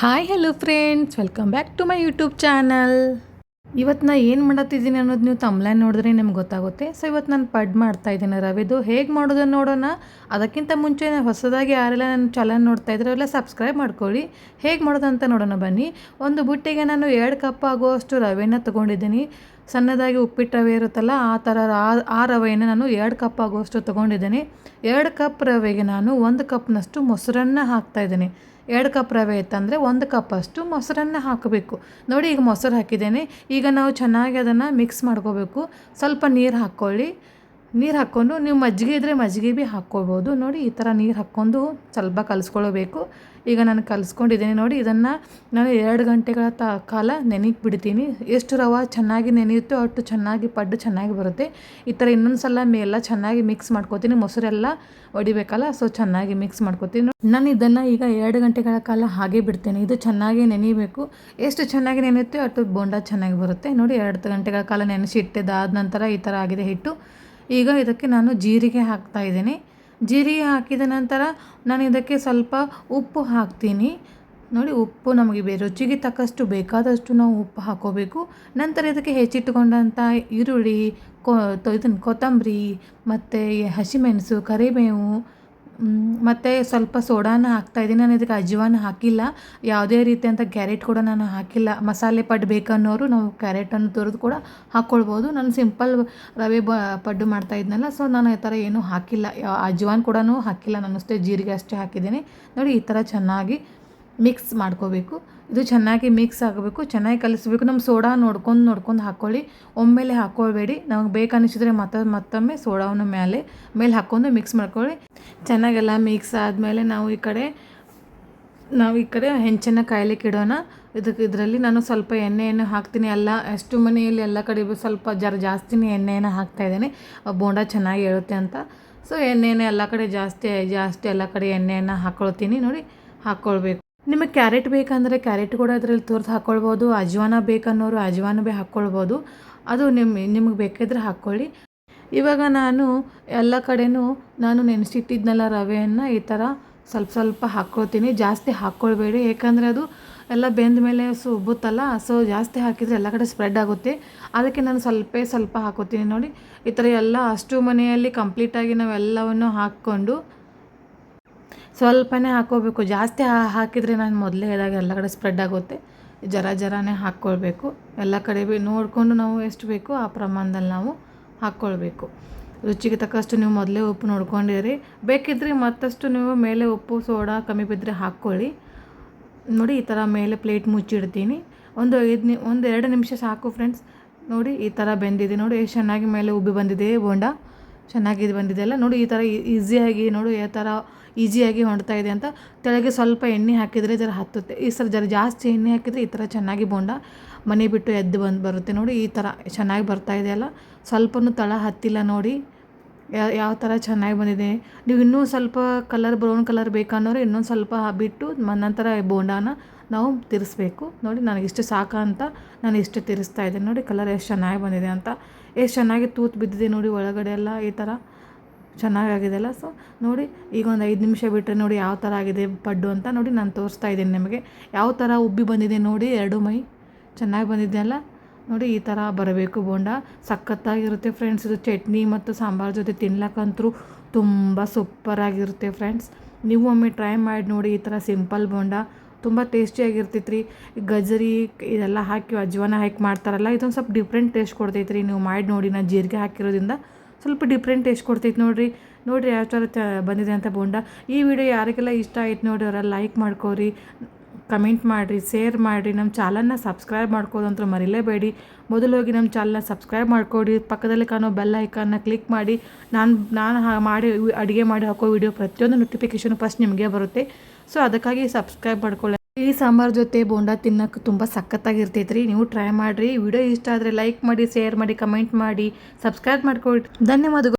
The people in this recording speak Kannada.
Hi hello friends, welcome back to my YouTube channel. ಇವತ್ತು ನಾನು ಏನು ಮಾಡತ್ತಿದ್ದೀನಿ ಅನ್ನೋದು ನೀವು ತಮ್ಲೈನ್ ನೋಡಿದ್ರೆ ನಿಮ್ಗೆ ಗೊತ್ತಾಗುತ್ತೆ. ಸೊ ಇವತ್ತು ನಾನು ಪಡ್ ಮಾಡ್ತಾಯಿದ್ದೀನಿ ರವೆದು. ಹೇಗೆ ಮಾಡೋದನ್ನು ನೋಡೋಣ. ಅದಕ್ಕಿಂತ ಮುಂಚೆ ಹೊಸದಾಗಿ ಯಾರೆಲ್ಲ ನನ್ನ ಚಾನಲ್ ನೋಡ್ತಾ ಇದ್ರೆ ಅವರೆಲ್ಲ ಸಬ್ಸ್ಕ್ರೈಬ್ ಮಾಡ್ಕೊಳ್ಳಿ. ಹೇಗೆ ಮಾಡೋದಂತ ನೋಡೋಣ ಬನ್ನಿ. ಒಂದು ಬುಟ್ಟಿಗೆ ನಾನು 2 ಕಪ್ ಆಗುವಷ್ಟು ರವೆನ ತೊಗೊಂಡಿದ್ದೀನಿ. ಸಣ್ಣದಾಗಿ ಉಪ್ಪಿಟ್ಟು ರವೆ ಇರುತ್ತಲ್ಲ, ಆ ಥರ ಆ ರವೆಯನ್ನು ನಾನು 2 ಕಪ್ ಆಗುವಷ್ಟು ತೊಗೊಂಡಿದ್ದೀನಿ. 2 ಕಪ್ ರವೆಗೆ ನಾನು 1 ಕಪ್ನಷ್ಟು ಮೊಸರನ್ನು ಹಾಕ್ತಾಯಿದ್ದೀನಿ. 2 ಕಪ್ ರವೆ ಇತ್ತಂದರೆ 1 ಕಪ್ಪಷ್ಟು ಮೊಸರನ್ನು ಹಾಕಬೇಕು. ನೋಡಿ, ಈಗ ಮೊಸರು ಹಾಕಿದ್ದೇನೆ. ಈಗ ನಾವು ಚೆನ್ನಾಗಿ ಅದನ್ನು ಮಿಕ್ಸ್ ಮಾಡ್ಕೋಬೇಕು. ಸ್ವಲ್ಪ ನೀರು ಹಾಕ್ಕೊಳ್ಳಿ. ನೀರು ಹಾಕ್ಕೊಂಡು ನೀವು ಮಜ್ಜಿಗೆ ಇದ್ದರೆ ಮಜ್ಜಿಗೆ ಭೀ ಹಾಕ್ಕೊಳ್ಬೋದು. ನೋಡಿ, ಈ ಥರ ನೀರು ಹಾಕ್ಕೊಂಡು ಸ್ವಲ್ಪ ಕಲಿಸ್ಕೊಳ್ಬೇಕು. ಈಗ ನಾನು ಕಲಿಸ್ಕೊಂಡಿದ್ದೀನಿ. ನೋಡಿ, ಇದನ್ನು ನಾನು 2 ಗಂಟೆಗಳ ಕಾಲ ನೆನೆಗೆ ಬಿಡ್ತೀನಿ. ಎಷ್ಟು ರವೆ ಚೆನ್ನಾಗಿ ನೆನೆಯುತ್ತೋ ಅಷ್ಟು ಚೆನ್ನಾಗಿ ಪಡ್ಡು ಚೆನ್ನಾಗಿ ಬರುತ್ತೆ. ಈ ಥರ ಇನ್ನೊಂದು ಸಲ ಎಲ್ಲ ಚೆನ್ನಾಗಿ ಮಿಕ್ಸ್ ಮಾಡ್ಕೋತೀನಿ. ಮೊಸರೆಲ್ಲ ಹೊಡಿಬೇಕಲ್ಲ, ಸೊ ಚೆನ್ನಾಗಿ ಮಿಕ್ಸ್ ಮಾಡ್ಕೋತೀನಿ. ನಾನು ಇದನ್ನು ಈಗ 2 ಗಂಟೆಗಳ ಕಾಲ ಹಾಗೆ ಬಿಡ್ತೇನೆ. ಇದು ಚೆನ್ನಾಗಿ ನೆನೆಯಬೇಕು. ಎಷ್ಟು ಚೆನ್ನಾಗಿ ನೆನೆಯುತ್ತೆ ಅಷ್ಟು ಬೋಂಡ ಚೆನ್ನಾಗಿ ಬರುತ್ತೆ. ನೋಡಿ, 2 ಗಂಟೆಗಳ ಕಾಲ ನೆನೆಸಿಟ್ಟಿದ್ದಾದ ನಂತರ ಈ ಥರ ಆಗಿದೆ ಹಿಟ್ಟು. ಈಗ ಇದಕ್ಕೆ ನಾನು ಜೀರಿಗೆ ಹಾಕ್ತಾಯಿದ್ದೀನಿ. ಜೀರಿಗೆ ಹಾಕಿದ ನಂತರ ನಾನು ಇದಕ್ಕೆ ಸ್ವಲ್ಪ ಉಪ್ಪು ಹಾಕ್ತೀನಿ. ನೋಡಿ, ಉಪ್ಪು ನಮಗೆ ರುಚಿಗೆ ತಕ್ಕಷ್ಟು ಬೇಕಾದಷ್ಟು ನಾವು ಉಪ್ಪು ಹಾಕೋಬೇಕು. ನಂತರ ಇದಕ್ಕೆ ಹೆಚ್ಚಿಟ್ಟುಕೊಂಡಂಥ ಈರುಳ್ಳಿ, ಕೊತ್ತಂಬರಿ ಮತ್ತು ಹಸಿಮೆಣಸು, ಕರಿಬೇವು ಮತ್ತು ಸ್ವಲ್ಪ ಸೋಡಾನ ಹಾಕ್ತಾಯಿದ್ದೀನಿ. ನಾನು ಇದಕ್ಕೆ ಅಜ್ವಾನ ಹಾಕಿಲ್ಲ. ಯಾವುದೇ ರೀತಿಯಂಥ ಕ್ಯಾರೆಟ್ ಕೂಡ ನಾನು ಹಾಕಿಲ್ಲ. ಮಸಾಲೆ ಪಡ್ಡು ಬೇಕನ್ನೋರು ನಾವು ಕ್ಯಾರೆಟನ್ನು ತುರಿದು ಕೂಡ ಹಾಕ್ಕೊಳ್ಬೋದು. ನಾನು ಸಿಂಪಲ್ ರವೆ ಪಡ್ಡು ಮಾಡ್ತಾಯಿದ್ನಲ್ಲ, ಸೊ ನಾನು ಈ ಥರ ಏನೂ ಹಾಕಿಲ್ಲ. ಅಜ್ವಾನ್ ಕೂಡ ಹಾಕಿಲ್ಲ. ನಾನು ಅಷ್ಟೇ ಜೀರಿಗೆ ಅಷ್ಟೇ ಹಾಕಿದ್ದೀನಿ. ನೋಡಿ, ಈ ಥರ ಚೆನ್ನಾಗಿ ಮಿಕ್ಸ್ ಮಾಡ್ಕೋಬೇಕು. ಇದು ಚೆನ್ನಾಗಿ ಮಿಕ್ಸ್ ಆಗಬೇಕು, ಚೆನ್ನಾಗಿ ಕಲಿಸ್ಬೇಕು. ನಮ್ಮ ಸೋಡಾ ನೋಡ್ಕೊಂಡು ಹಾಕ್ಕೊಳ್ಳಿ. ಒಮ್ಮೆಲೆ ಹಾಕ್ಕೊಳ್ಬೇಡಿ. ನಮಗೆ ಬೇಕನ್ನಿಸಿದ್ರೆ ಮತ್ತೊಮ್ಮೆ ಸೋಡಾವನ್ನು ಮೇಲೆ ಹಾಕ್ಕೊಂಡು ಮಿಕ್ಸ್ ಮಾಡ್ಕೊಳ್ಳಿ. ಚೆನ್ನಾಗೆಲ್ಲ ಮಿಕ್ಸ್ ಆದಮೇಲೆ ನಾವು ಈ ಕಡೆ ಹೆಂಚನ್ನು ಕಾಯ್ಲಿಕ್ಕೆ ಇಡೋಣ. ಇದರಲ್ಲಿ ನಾನು ಸ್ವಲ್ಪ ಎಣ್ಣೆಯನ್ನು ಹಾಕ್ತೀನಿ. ಎಷ್ಟು ಮನೆಯಲ್ಲಿ ಎಲ್ಲ ಕಡೆ ಸ್ವಲ್ಪ ಜಾಸ್ತಿನೇ ಎಣ್ಣೆಯನ್ನು ಹಾಕ್ತಾಯಿದ್ದೇನೆ, ಬೋಂಡ ಚೆನ್ನಾಗಿ ಏಳುತ್ತೆ ಅಂತ. ಸೊ ಎಣ್ಣೆಯನ್ನು ಎಲ್ಲ ಕಡೆ ಜಾಸ್ತಿ ಎಲ್ಲ ಕಡೆ ಎಣ್ಣೆಯನ್ನು ಹಾಕ್ಕೊಳ್ತೀನಿ. ನೋಡಿ, ಹಾಕ್ಕೊಳ್ಬೇಕು. ನಿಮಗೆ ಕ್ಯಾರೆಟ್ ಬೇಕಂದರೆ ಕ್ಯಾರೆಟ್ ಕೂಡ ಅದರಲ್ಲಿ ತುರಿದು ಹಾಕ್ಕೊಳ್ಬೋದು. ಅಜ್ವಾನ ಬೇಕನ್ನೋರು ಅಜ್ವಾನ ಭೀ ಹಾಕ್ಕೊಳ್ಬೋದು. ಅದು ನಿಮಗೆ ಬೇಕಿದ್ರೆ ಹಾಕ್ಕೊಳ್ಳಿ. ಇವಾಗ ನಾನು ಎಲ್ಲ ಕಡೆನೂ ನಾನು ನೆನೆಸಿಟ್ಟಿದ್ನಲ್ಲ ರವೆಯನ್ನು ಈ ಥರ ಸ್ವಲ್ಪ ಹಾಕ್ಕೊಳ್ತೀನಿ. ಜಾಸ್ತಿ ಹಾಕ್ಕೊಳ್ಬೇಡಿ, ಏಕೆಂದರೆ ಅದು ಎಲ್ಲ ಬೆಂದ ಮೇಲೆ ಉಬ್ಬುತ್ತಲ್ಲ. ಸೊ ಜಾಸ್ತಿ ಹಾಕಿದರೆ ಎಲ್ಲ ಕಡೆ ಸ್ಪ್ರೆಡ್ ಆಗುತ್ತೆ. ಅದಕ್ಕೆ ನಾನು ಸ್ವಲ್ಪ ಹಾಕೋತೀನಿ. ನೋಡಿ, ಈ ಥರ ಎಲ್ಲ ಅಷ್ಟು ಮನೆಯಲ್ಲಿ ಕಂಪ್ಲೀಟಾಗಿ ನಾವೆಲ್ಲವನ್ನು ಹಾಕ್ಕೊಂಡು ಸ್ವಲ್ಪನೇ ಹಾಕ್ಕೋಬೇಕು. ಜಾಸ್ತಿ ಹಾಕಿದರೆ ನಾನು ಮೊದಲೇ ಹೇಳಿದಾಗ ಎಲ್ಲ ಕಡೆ ಸ್ಪ್ರೆಡ್ ಆಗುತ್ತೆ. ಜರಾನೇ ಹಾಕ್ಕೊಳ್ಬೇಕು. ಎಲ್ಲ ಕಡೆ ನೋಡಿಕೊಂಡು ನಾವು ಎಷ್ಟು ಬೇಕೋ ಆ ಪ್ರಮಾಣದಲ್ಲಿ ನಾವು ಹಾಕ್ಕೊಳ್ಬೇಕು. ರುಚಿಗೆ ತಕ್ಕಷ್ಟು ನೀವು ಮೊದಲೇ ಉಪ್ಪು ನೋಡ್ಕೊಂಡಿರಿ. ಬೇಕಿದ್ದರೆ ಮತ್ತಷ್ಟು ನೀವು ಮೇಲೆ ಉಪ್ಪು ಸೋಡಾ ಕಮ್ಮಿ ಬಿದ್ದರೆ ಹಾಕ್ಕೊಳ್ಳಿ. ನೋಡಿ, ಈ ಥರ ಮೇಲೆ ಪ್ಲೇಟ್ ಮುಚ್ಚಿಡ್ತೀನಿ. ಒಂದು 2 ನಿಮಿಷ ಸಾಕು ಫ್ರೆಂಡ್ಸ್. ನೋಡಿ, ಈ ಥರ ಬೆಂದಿದೆ. ನೋಡಿ, ಎಷ್ಟು ಚೆನ್ನಾಗಿ ಮೇಲೆ ಉಬ್ಬಿ ಬಂದಿದೆ ಬೋಂಡ. ಚೆನ್ನಾಗಿ ಬಂದಿದೆ ಅಲ್ಲ. ನೋಡಿ, ಈ ಥರ ಈಸಿಯಾಗಿ ನೋಡಿ ಯಾವ ಥರ ಈಸಿಯಾಗಿ ಹೊಣ್ತಾ ಇದೆ ಅಂತ. ತೆಳಗೆ ಸ್ವಲ್ಪ ಎಣ್ಣೆ ಹಾಕಿದರೆ ಹತ್ತುತ್ತೆ. ಈ ಸಲ ಜಾಸ್ತಿ ಎಣ್ಣೆ ಹಾಕಿದರೆ ಈ ಥರ ಚೆನ್ನಾಗಿ ಬೋಂಡ ಮನೆ ಬಿಟ್ಟು ಎದ್ದು ಬರುತ್ತೆ. ನೋಡಿ, ಈ ಥರ ಚೆನ್ನಾಗಿ ಬರ್ತಾ ಇದೆಯಲ್ಲ. ಸ್ವಲ್ಪನೂ ತಳ ಹತ್ತಿಲ್ಲ. ನೋಡಿ ಯಾವ ಥರ ಚೆನ್ನಾಗಿ ಬಂದಿದೆ. ನೀವು ಇನ್ನೂ ಸ್ವಲ್ಪ ಬ್ರೌನ್ ಕಲರ್ ಬೇಕನ್ನೋರು ಇನ್ನೊಂದು ಸ್ವಲ್ಪ ಬಿಟ್ಟು ನಂತರ ಬೋಂಡಾನ ನಾವು ತಿರ್ಸ್ಬೇಕು. ನೋಡಿ, ನನಗಿಷ್ಟು ಸಾಕು ಅಂತ ನಾನು ಇಷ್ಟು ತಿರ್ಸ್ತಾ ಇದ್ದೇನೆ. ನೋಡಿ, ಕಲರ್ ಎಷ್ಟು ಚೆನ್ನಾಗಿ ಬಂದಿದೆ ಅಂತ. ಎಷ್ಟು ಚೆನ್ನಾಗಿ ತೂತು ಬಿದ್ದಿದೆ ನೋಡಿ ಒಳಗಡೆ ಎಲ್ಲ. ಈ ಥರ ಚೆನ್ನಾಗಾಗಿದೆಯಲ್ಲ. ಸೊ ನೋಡಿ, ಈಗ ಒಂದು 5 ನಿಮಿಷ ಬಿಟ್ಟರೆ ನೋಡಿ ಯಾವ ಥರ ಆಗಿದೆ ಪಡ್ಡು ಅಂತ. ನೋಡಿ, ನಾನು ತೋರಿಸ್ತಾ ಇದ್ದೀನಿ ನಿಮಗೆ ಯಾವ ಥರ ಉಬ್ಬಿ ಬಂದಿದೆ. ನೋಡಿ, 2 ಮೈ ಚೆನ್ನಾಗಿ ಬಂದಿದೆಯಲ್ಲ. ನೋಡಿ, ಈ ಥರ ಬರಬೇಕು ಬೋಂಡ. ಸಖತ್ತಾಗಿರುತ್ತೆ ಫ್ರೆಂಡ್ಸ್. ಇದು ಚಟ್ನಿ ಮತ್ತು ಸಾಂಬಾರು ಜೊತೆ ತಿನ್ಲಕ್ಕಂತೂ ತುಂಬ ಸೂಪರಾಗಿರುತ್ತೆ ಫ್ರೆಂಡ್ಸ್. ನೀವು ಒಮ್ಮೆ ಟ್ರೈ ಮಾಡಿ ನೋಡಿ. ಈ ಥರ ಸಿಂಪಲ್ ಬೋಂಡ ತುಂಬ ಟೇಸ್ಟಿಯಾಗಿರ್ತೈತೆ ರೀ. ಗಜರಿ ಇದೆಲ್ಲ ಹಾಕಿ ಅಜ್ವಾನ ಹಾಕಿ ಮಾಡ್ತಾರಲ್ಲ, ಇದೊಂದು ಸ್ವಲ್ಪ ಡಿಫ್ರೆಂಟ್ ಟೇಸ್ಟ್ ಕೊಡ್ತೈತೆ ರೀ. ನೀವು ಮಾಡಿ ನೋಡಿ. ನಾನು ಜೀರಿಗೆ ಹಾಕಿರೋದ್ರಿಂದ ಸ್ವಲ್ಪ ಡಿಫ್ರೆಂಟ್ ಟೇಸ್ಟ್ ಕೊಡ್ತೈತೆ ನೋಡಿರಿ ಯಾವ ಥರ ಬಂದಿದೆ ಅಂತ ಬೋಂಡ. ಈ ವಿಡಿಯೋ ಯಾರಿಗೆಲ್ಲ ಇಷ್ಟ ಆಯ್ತು ನೋಡಿ ಅವರೆಲ್ಲ ಲೈಕ್ ಮಾಡ್ಕೋರಿ, ಕಮೆಂಟ್ ಮಾಡಿರಿ, ಶೇರ್ ಮಾಡಿರಿ. ನಮ್ಮ ಚಾನಲ್ನ ಸಬ್ಸ್ಕ್ರೈಬ್ ಮಾಡ್ಕೋದಂತ ಮರಿಲೇಬೇಡಿ. ಮೊದಲು ಹೋಗಿ ನಮ್ಮ ಚಾನಲ್ನ ಸಬ್ಸ್ಕ್ರೈಬ್ ಮಾಡ್ಕೊಡಿ. ಪಕ್ಕದಲ್ಲಿ ಕಾಣೋ ಬೆಲ್ ಐಕಾನ್ನ ಕ್ಲಿಕ್ ಮಾಡಿ. ನಾನು ಮಾಡಿ ಅಡುಗೆ ಮಾಡಿ ಹಾಕೋ ವಿಡಿಯೋ ಪ್ರತಿಯೊಂದು ನೋಟಿಫಿಕೇಷನ್ ಫಸ್ಟ್ ನಿಮಗೆ ಬರುತ್ತೆ. ಸೊ ಅದಕ್ಕಾಗಿ ಸಬ್ಸ್ಕ್ರೈಬ್ ಮಾಡ್ಕೊಳ್ಳಿ. ಈ ಸಾಂಬಾರು ಜೊತೆ ಬೋಂಡ ತಿನ್ನೋಕ್ಕೆ ತುಂಬ ಸಖತ್ತಾಗಿರ್ತೈತೆ ರೀ. ನೀವು ಟ್ರೈ ಮಾಡಿರಿ. ವಿಡಿಯೋ ಇಷ್ಟ ಆದರೆ ಲೈಕ್ ಮಾಡಿ, ಶೇರ್ ಮಾಡಿ, ಕಮೆಂಟ್ ಮಾಡಿ, ಸಬ್ಸ್ಕ್ರೈಬ್ ಮಾಡ್ಕೊಳ್ಳಿ. ಧನ್ಯವಾದಗಳು.